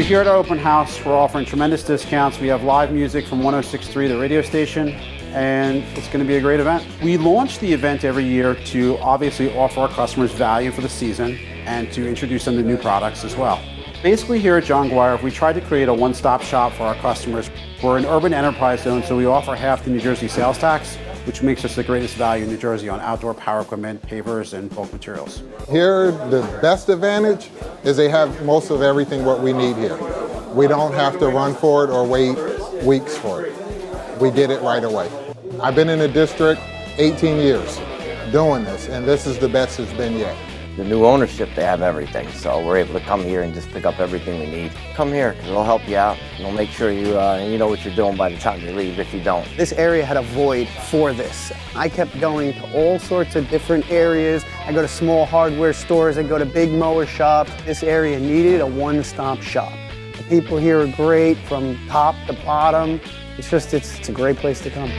here at our open house, we're offering tremendous discounts. We have live music from 106.3, the radio station, and it's going to be a great event. We launch the event every year to obviously offer our customers value for the season and to introduce them to new products as well. Basically here at John Guire, we tried to create a one-stop shop for our customers. We're an urban enterprise zone, so we offer half the New Jersey sales tax, which makes us the greatest value in New Jersey on outdoor power equipment, pavers, and bulk materials. Here, the best advantage is they have most of everything what we need here. We don't have to run for it or wait weeks for it. We get it right away. I've been in the district 18 years doing this, and this is the best it's been yet. The new ownership, they have everything, so we're able to come here and just pick up everything we need. Come here, because it'll help you out. It'll make sure you know what you're doing by the time you leave, if you don't. This area had a void for this. I kept going to all sorts of different areas. I go to small hardware stores, I go to big mower shops. This area needed a one-stop shop. The people here are great from top to bottom. It's a great place to come.